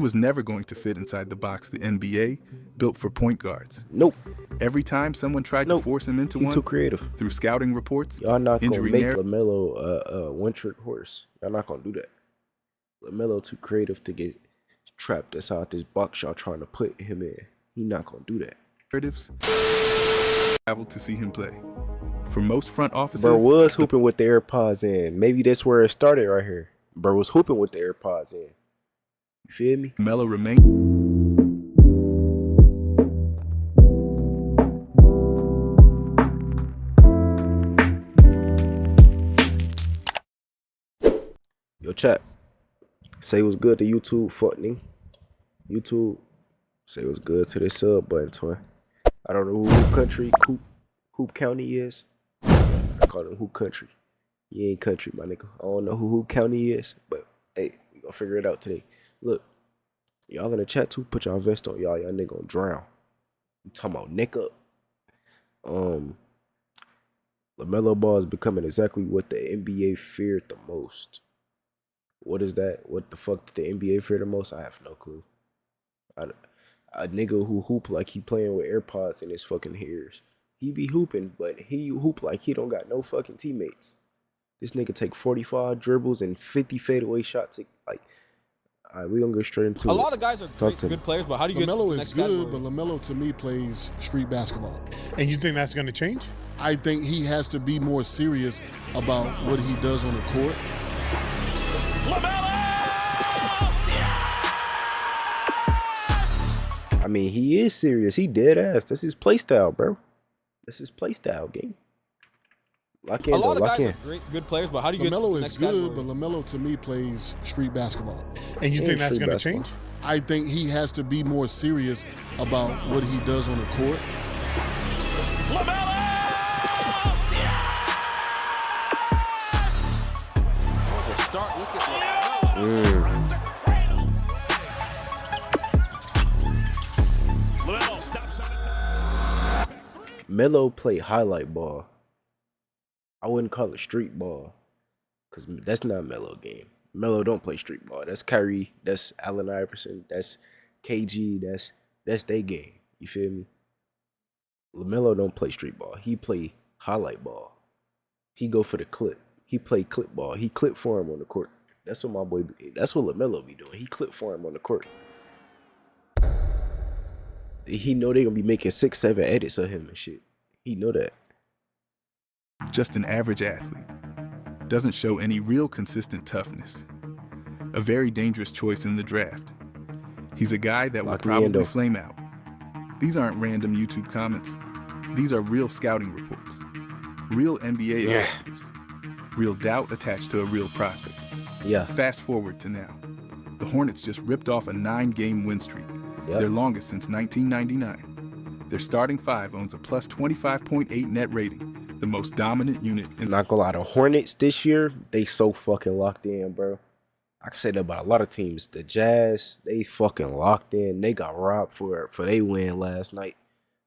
He was never going to fit inside the box the NBA built for point guards. Nope. Every time someone tried to force him into one, too creative. Through scouting reports, y'all not gonna make narrative, LaMelo a one-trick horse. Y'all not gonna do that. LaMelo too creative to get trapped inside this box y'all trying to put him in. He not gonna do that. Narratives traveled to see him play. For most front offices, bro was hooping with the AirPods in. Maybe that's where it started right here. Bro was hooping with the AirPods in. You feel me? LaMelo remained. Yo, chat. Say what's good to YouTube, fucking. YouTube. Say what's good to this sub button, twin. I don't know who country, Hoop County is. I call him Hoop Country. He ain't country, my nigga. I don't know who Hoop County is, but hey, we gonna figure it out today. Look, y'all in the chat too, put y'all vest on. Y'all nigga gonna drown. You talking about neck up. LaMelo Ball is becoming exactly what the NBA feared the most. What is that? What the fuck did the NBA fear the most? I have no clue. A nigga who hoop like he playing with AirPods in his fucking ears. He be hooping, but he hoop like he don't got no fucking teammates. This nigga take 45 dribbles and 50 fadeaway shots. Like, all right, we gonna go straight into it. A lot of guys are good players, but how do you LaMelo get is good, but LaMelo to me plays street basketball. And you think that's going to change? I think he has to be more serious about what he does on the court. I mean, he is serious. He dead ass. That's his play style, bro. That's his play style, game. Lock in, a lot though. of Lock guys in. are good players, but how do you get LaMelo to the is next good, category? but LaMelo to me plays street basketball. And you He think ain't that's street going to basketball. change? I think he has to be more serious about what he does on the court. Melo play highlight ball. I wouldn't call it street ball, cause that's not Melo game. Melo don't play street ball. That's Kyrie. That's Allen Iverson. That's KG. That's their game. You feel me? LaMelo don't play street ball. He play highlight ball. He go for the clip. He play clip ball. He clip for him on the court. That's what my boy. That's what LaMelo be doing. He clip for him on the court. He know they gonna be making 6-7 edits of him and shit. He know that. Just an average athlete. Doesn't show any real consistent toughness. A very dangerous choice in the draft. He's a guy that will probably flame out. These aren't random YouTube comments. These are real scouting reports. Real NBA executives. Real doubt attached to a real prospect. Yeah. Fast forward to now. The Hornets just ripped off a 9-game win streak. Their longest since 1999. Their starting five owns a plus 25.8 net rating, the most dominant unit in. Not gonna lie, the Hornets this year, they so fucking locked in, bro. I can say that about a lot of teams. The Jazz, they fucking locked in. They got robbed for they win last night.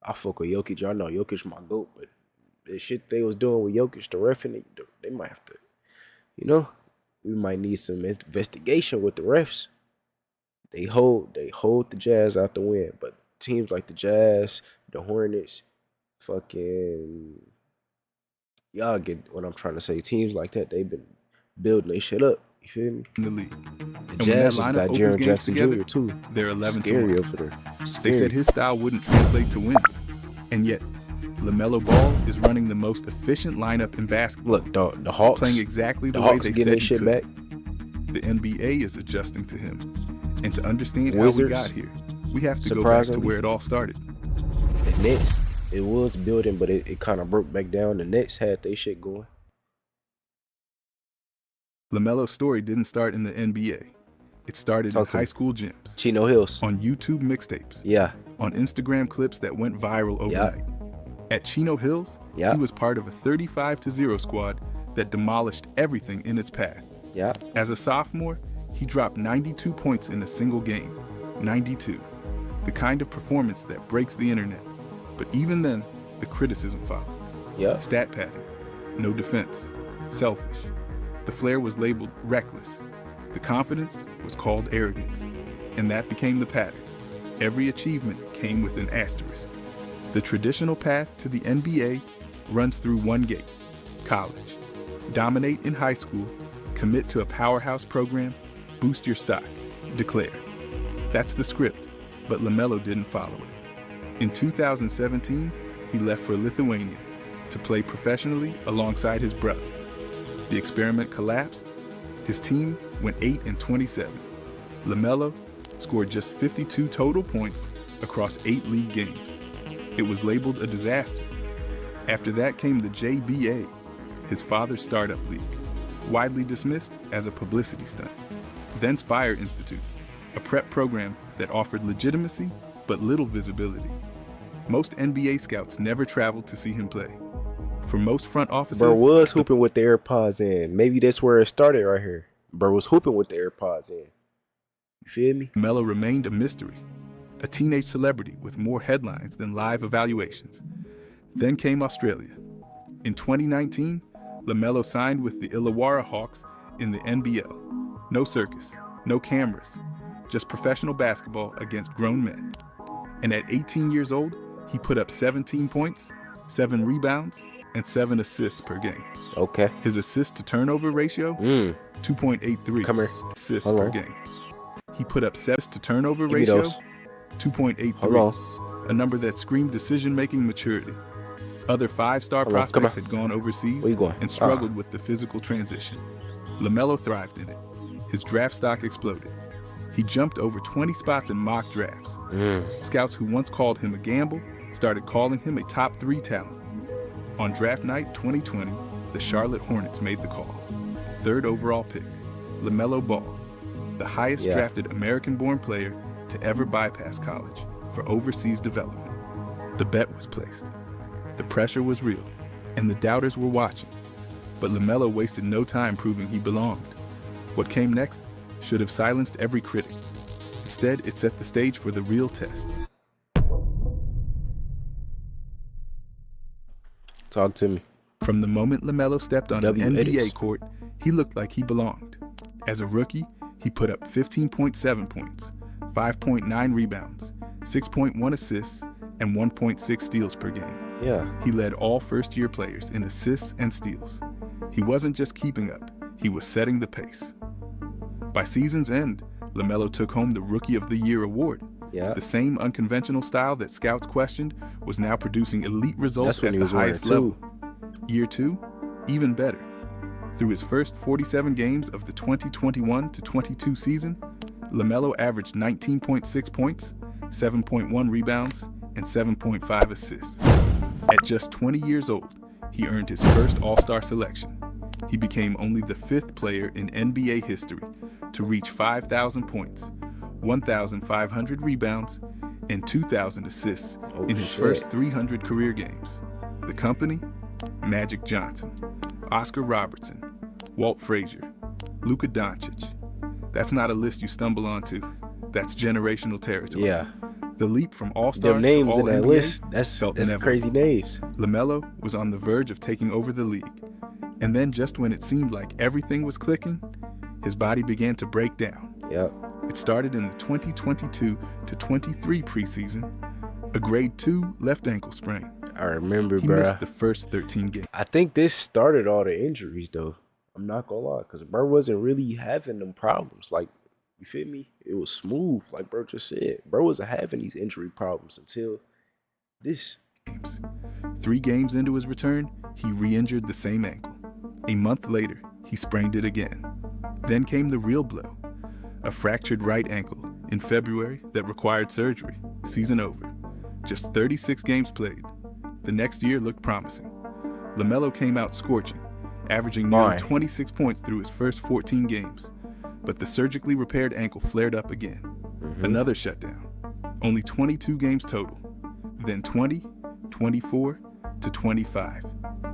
I fuck with Jokic. Y'all know Jokic my GOAT, but the shit they was doing with Jokic, the ref, and they might have to, you know, we might need some investigation with the refs. They hold the Jazz out the win, but teams like the Jazz, the Hornets, fucking, y'all get what I'm trying to say. Teams like that, they've been building their shit up. You feel me? In the league. The Jazz just got Jaren Jackson Jr. too. They're 11 Scary to 1. over there. They said his style wouldn't translate to wins, and yet LaMelo Ball is running the most efficient lineup in basketball. Look, the Hawks playing exactly the the way Hawks they getting said their he shit could. back. The NBA is adjusting to him, and to understand Wizards, how we got here, we have to go back to surprisingly. where it all started. The Nets, it was building, but it kind of broke back down. The Nets had their shit going. LaMelo's story didn't start in the NBA. It started in high school gyms, Chino Hills, on YouTube mixtapes, yeah, on Instagram clips that went viral overnight. At Chino Hills, he was part of a 35-0 squad that demolished everything in its path. yeah. As a sophomore, he dropped 92 points in a single game. 92. The kind of performance that breaks the internet. But even then, the criticism followed. Yeah. Stat padding, no defense, selfish. The flair was labeled reckless. The confidence was called arrogance. And that became the pattern. Every achievement came with an asterisk. The traditional path to the NBA runs through one gate: college. Dominate in high school, commit to a powerhouse program, boost your stock, declare. That's the script, but LaMelo didn't follow it. In 2017, he left for Lithuania to play professionally alongside his brother. The experiment collapsed. His team went 8-27. LaMelo scored just 52 total points across 8 league games. It was labeled a disaster. After that came the JBA, his father's startup league, widely dismissed as a publicity stunt. Then Spire Institute, a prep program that offered legitimacy but little visibility. Most NBA scouts never traveled to see him play. For most front offices, bro was hooping with the AirPods in. Maybe that's where it started right here. Bro was hooping with the AirPods in. You feel me? LaMelo remained a mystery, a teenage celebrity with more headlines than live evaluations. Then came Australia. In 2019, LaMelo signed with the Illawarra Hawks in the NBL. No circus, no cameras, just professional basketball against grown men. And at 18 years old, he put up 17 points, 7 rebounds, and 7 assists per game. Okay. His assist-to-turnover ratio, 2.83 Come here. assists Hold per on. game. He put up assist-to-turnover Give me ratio, those. 2.83, Hold on. a number that screamed decision-making maturity. Other 5-star Hold on, come prospects on. had gone overseas Where you going? and struggled with the physical transition. LaMelo thrived in it. His draft stock exploded. He jumped over 20 spots in mock drafts. Scouts who once called him a gamble started calling him a top 3 talent. On draft night 2020, the Charlotte Hornets made the call. 3rd overall pick, LaMelo Ball, the highest drafted American-born player to ever bypass college for overseas development. The bet was placed. The pressure was real, and the doubters were watching. But LaMelo wasted no time proving he belonged. What came next should have silenced every critic. Instead, it set the stage for the real test. Talk to me. From the moment LaMelo stepped on an NBA Eddies. court, he looked like he belonged. As a rookie, he put up 15.7 points, 5.9 rebounds, 6.1 assists, and 1.6 steals per game. Yeah. He led all first-year players in assists and steals. He wasn't just keeping up, he was setting the pace. By season's end, LaMelo took home the Rookie of the Year award. Yeah. The same unconventional style that scouts questioned was now producing elite results That's when at he the was wearing highest two. level. Year 2, even better. Through his first 47 games of the 2021-22 season, LaMelo averaged 19.6 points, 7.1 rebounds, and 7.5 assists. At just 20 years old, he earned his first All-Star selection. He became only the 5th player in NBA history to reach 5,000 points, 1,500 rebounds, and 2,000 assists in his first 300 career games. The company? Magic Johnson, Oscar Robertson, Walt Frazier, Luka Doncic. That's not a list you stumble onto. That's generational territory. Yeah. The leap from All-Star Them to names in All-NBA that list, felt that's inevitable. crazy names. LaMelo was on the verge of taking over the league. And then just when it seemed like everything was clicking, his body began to break down. Yep. It started in the 2022-23 preseason, a grade 2 left ankle sprain. I remember, He bro. missed the first 13 games. I think this started all the injuries, though. I'm not gonna lie, because bro wasn't really having them problems. Like, you feel me? It was smooth, like bro just said. Bro wasn't having these injury problems until this. 3 games into his return, he re-injured the same ankle. A month later, he sprained it again. Then came the real blow, a fractured right ankle in February that required surgery. Season over. Just 36 games played. The next year looked promising. LaMelo came out scorching, averaging nearly 26 points through his first 14 games. But the surgically repaired ankle flared up again. Another shutdown. Only 22 games total. Then 20, 24 to 25.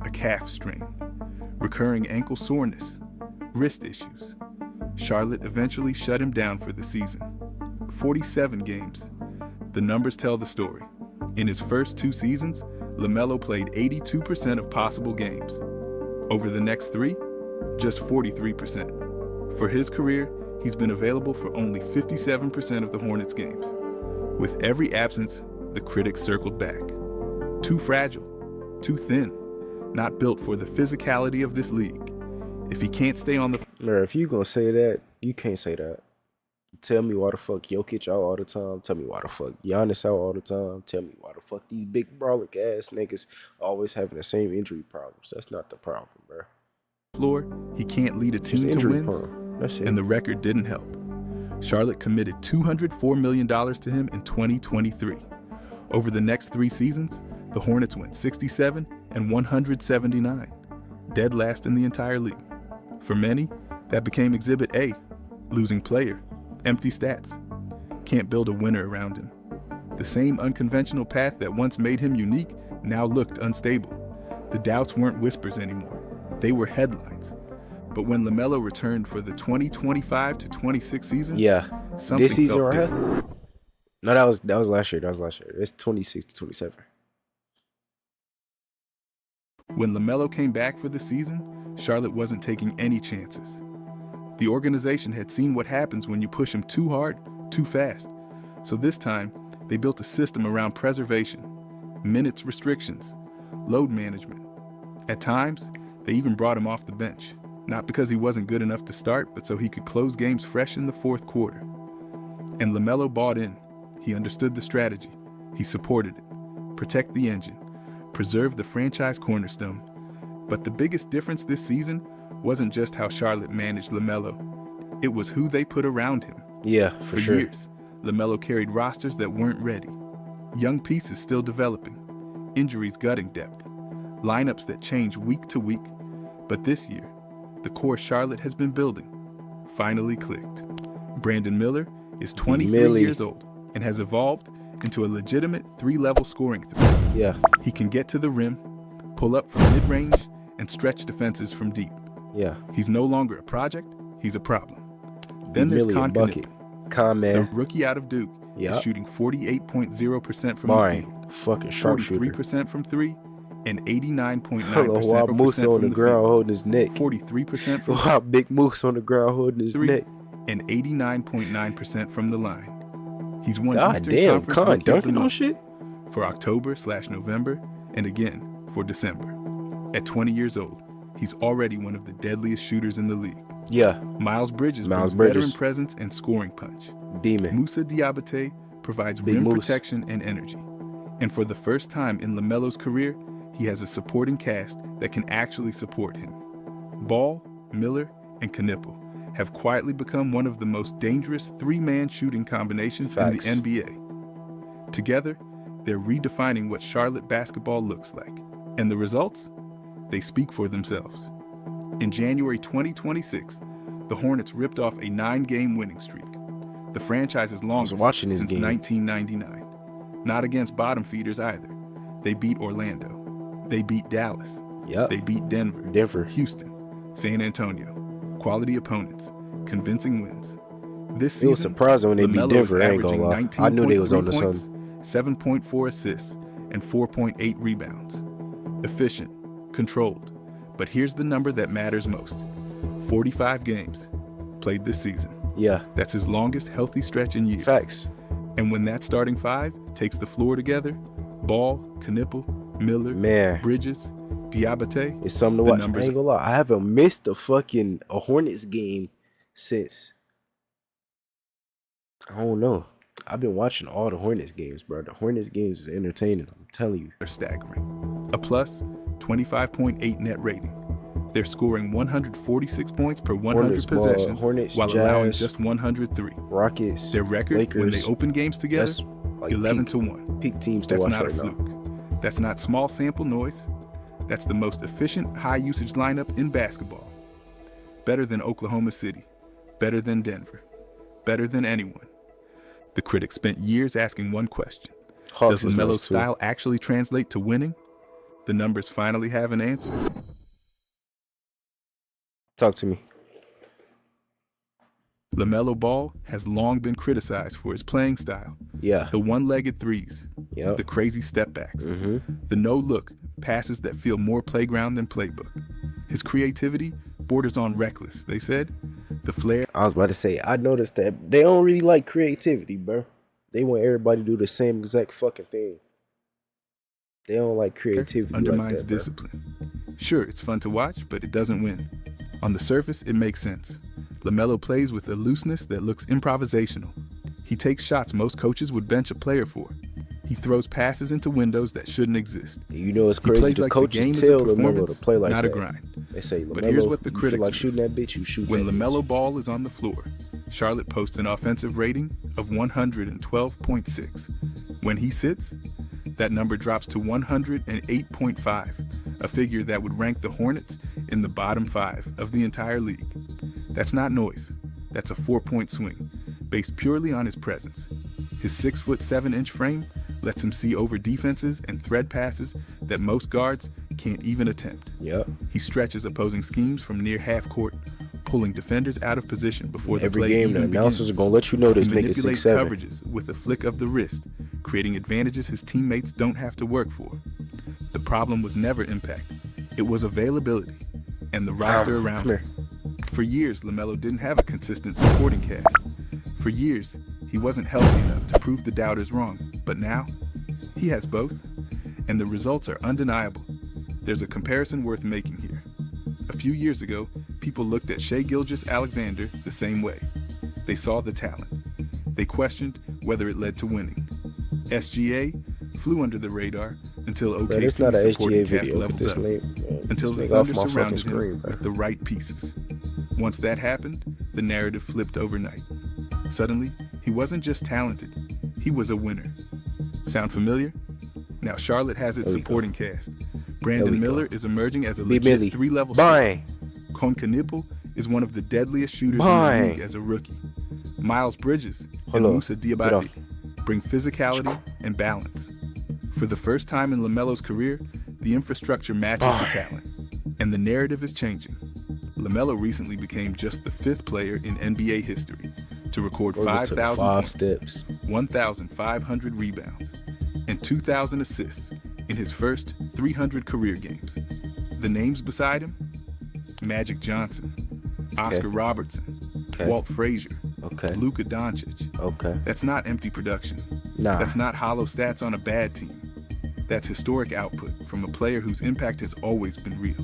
A calf strain. Recurring ankle soreness. Wrist issues. Charlotte eventually shut him down for the season. 47 games. The numbers tell the story. In his first 2 seasons, LaMelo played 82% of possible games. Over the next 3, just 43%. For his career, he's been available for only 57% of the Hornets' games. With every absence, the critics circled back. Too fragile, too thin, not built for the physicality of this league. If he can't stay on the... Bro, if you gonna say that, you can't say that. Tell me why the fuck Jokic out all the time. Tell me why the fuck Giannis out all the time. Tell me why the fuck these big brolic ass niggas always having the same injury problems. That's not the problem, bro. Floor, he can't lead a team to wins, That's it. and the record didn't help. Charlotte committed $204 million to him in 2023. Over the next 3 seasons, the Hornets went 67 and 179, dead last in the entire league. For many, that became Exhibit A, losing player, empty stats. Can't build a winner around him. The same unconventional path that once made him unique now looked unstable. The doubts weren't whispers anymore. They were headlines. But when LaMelo returned for the 2025-26 season, something this season felt right different. here? No, that was last year. It's 26-27. When LaMelo came back for the season, Charlotte wasn't taking any chances. The organization had seen what happens when you push him too hard, too fast. So this time, they built a system around preservation, minutes restrictions, load management. At times, they even brought him off the bench, not because he wasn't good enough to start, but so he could close games fresh in the fourth quarter. And LaMelo bought in. He understood the strategy. He supported it. Protect the engine. Preserve the franchise cornerstone. But the biggest difference this season wasn't just how Charlotte managed LaMelo. It was who they put around him. Yeah, for sure. For years, LaMelo carried rosters that weren't ready. Young pieces still developing. Injuries gutting depth. Lineups that change week to week. But this year, the core Charlotte has been building finally clicked. Brandon Miller is 23 years old and has evolved into a legitimate 3-level scoring threat. Yeah. He can get to the rim, pull up from mid-range, and stretch defenses from deep. Yeah. He's no longer a project, he's a problem. Then there's Millie a Con bucket. Knipp, Con the man. rookie out of Duke, is shooting 48.0% from the field, fucking sharpshooter. 43% from 3, and 89.9% While Moose on the ground holding his neck. 43% from While Big Moose on the ground holding his 3, neck. and 89.9% from the line. He's won God Eastern damn, Conference Con Rookie of the dunking on Month shit? for October/November, and again for December. At 20 years old, he's already one of the deadliest shooters in the league. Yeah. Miles Bridges brings veteran presence and scoring punch. Demon. Moussa Diabate provides rim protection and energy. And for the first time in LaMelo's career, he has a supporting cast that can actually support him. Ball, Miller, and Knippel have quietly become one of the most dangerous 3-man shooting combinations in the NBA. Together, they're redefining what Charlotte basketball looks like. And the results? They speak for themselves. In January 2026, the Hornets ripped off a 9-game winning streak, the franchise's longest since 1999. Not against bottom feeders either. They beat Orlando. They beat Dallas. They beat Denver, Houston, San Antonio. Quality opponents, convincing wins. This season, it was surprising when they beat Denver. I ain't gonna lie. I knew they was on to something. 7.4 assists and 4.8 rebounds. Efficient, controlled. But here's the number that matters most. 45 games played this season. Yeah. That's his longest healthy stretch in years. Facts. And when that starting 5 takes the floor together, Ball, Knippel, Miller, Bridges, Diabate, it's something to watch. I ain't gonna lie. I haven't missed a Hornets game since, I don't know. I've been watching all the Hornets games, bro. The Hornets games is entertaining. I'm telling you. They're staggering. A plus 25.8 net rating. They're scoring 146 points per 100 possessions while allowing just 103. Rockets, their record Lakers, when they open games together, like 11-1. Peak teams to That's watch not right a fluke. now. That's not small sample noise. That's the most efficient, high-usage lineup in basketball. Better than Oklahoma City. Better than Denver. Better than anyone. The critics spent years asking one question. Does LaMelo's style actually translate to winning? The numbers finally have an answer. Talk to me. LaMelo Ball has long been criticized for his playing style. Yeah. The one-legged threes. Yep. The crazy step-backs. The no-look passes that feel more playground than playbook. His creativity borders on reckless, they said, The flair. I was about to say, I noticed that they don't really like creativity, bro. They want everybody to do the same exact fucking thing. They don't like creativity. Undermines like that, discipline. Sure, it's fun to watch, but it doesn't win. On the surface, it makes sense. LaMelo plays with a looseness that looks improvisational. He takes shots most coaches would bench a player for. He throws passes into windows that shouldn't exist. You know it's crazy. The coaches tell LaMelo to play like not that. a grind. They say, LaMelo, but here's what the you critics feel like shooting that bitch, you shoot when that LaMelo bitch. Ball is on the floor, Charlotte posts an offensive rating of 112.6. When he sits, that number drops to 108.5, a figure that would rank the Hornets in the bottom 5 of the entire league. That's not noise. That's a 4-point swing, based purely on his presence. His 6'7" frame lets him see over defenses and thread passes that most guards can't even attempt. Yep. He stretches opposing schemes from near half court, pulling defenders out of position before the Every play game, even the announcers begins. are gonna let you know this He nigga manipulates 6'7". coverages with a flick of the wrist, creating advantages his teammates don't have to work for. The problem was never impact. It was availability and the roster around him. For years, LaMelo didn't have a consistent supporting cast. For years, he wasn't healthy enough to prove the doubters wrong. But now, he has both, and the results are undeniable. There's a comparison worth making here. A few years ago, people looked at Shai Gilgeous-Alexander the same way. They saw the talent. They questioned whether it led to winning. SGA flew under the radar until OKC's supporting cast leveled up, until the Thunder surrounded him with the right pieces. Once that happened, the narrative flipped overnight. Suddenly, he wasn't just talented, he was a winner. Sound familiar? Now Charlotte has its supporting cast. Brandon Miller is emerging as a legit 3-level star. Konkanipo is one of the deadliest shooters in the league as a rookie. Miles Bridges and Moussa Diabate bring physicality and balance. For the first time in LaMelo's career, the infrastructure matches the talent, and the narrative is changing. LaMelo recently became just the 5th player in NBA history to record 5,000 points, 1,500 rebounds, and 2,000 assists in his first 300 career games. The names beside him: Magic Johnson, Oscar Robertson, Walt Frazier, Luka Doncic. That's not empty production. That's not hollow stats on a bad team. That's historic output from a player whose impact has always been real.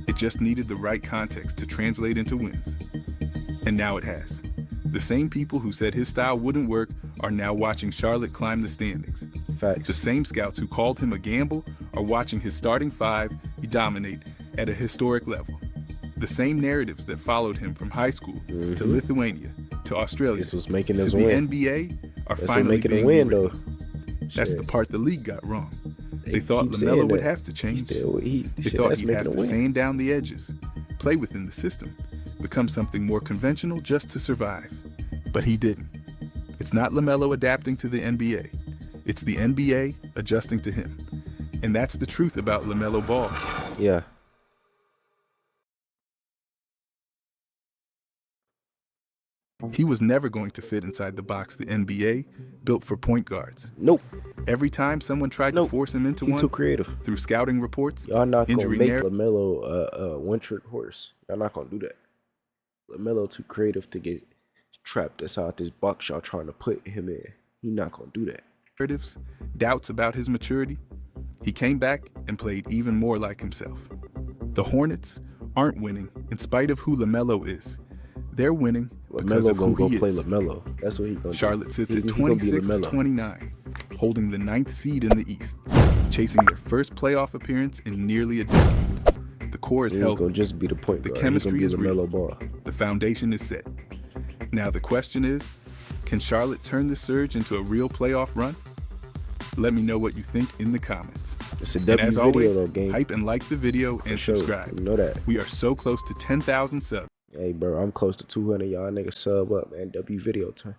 It just needed the right context to translate into wins. And now it has. The same people who said his style wouldn't work are now watching Charlotte climb the standings. Facts. The same scouts who called him a gamble are watching his starting 5 dominate at a historic level. The same narratives that followed him from high school to Lithuania to Australia this was making to us the win. NBA are That's finally making being a win, rewritten. though. That's Shit. the part the league got wrong. They thought keep LaMelo saying would that. have to change. They shit, thought that's he'd have making to a win. sand down the edges, play within the system, become something more conventional just to survive. But he didn't. It's not LaMelo adapting to the NBA. It's the NBA adjusting to him. And that's the truth about LaMelo Ball. Yeah. He was never going to fit inside the box the NBA built for point guards. Nope. Every time someone tried to force him into He one, too creative. through scouting reports, Y'all not gonna injury make narrative, LaMelo a one-trick horse. Y'all not gonna do that. LaMelo too creative to get trapped inside this box y'all trying to put him in. He not gonna do that. narratives, doubts about his maturity, he came back and played even more like himself. The Hornets aren't winning in spite of who LaMelo is. They're winning because LaMelo of gonna who go he play is. LaMelo. That's what he gonna Charlotte do. sits at He gonna be 26-29, holding the 9th seed in the East, chasing their first playoff appearance in nearly a decade. The core is He healthy. gonna just be the point The guard. chemistry he is gonna be real. LaMelo Ball. The foundation is set. Now the question is, can Charlotte turn this surge into a real playoff run? Let me know what you think in the comments. It's a And W as video always, though, gang. hype and like the video and sure. subscribe. You know that. We are so close to 10,000 subs. Hey, bro, I'm close to 200. Y'all niggas sub up, man. W video time.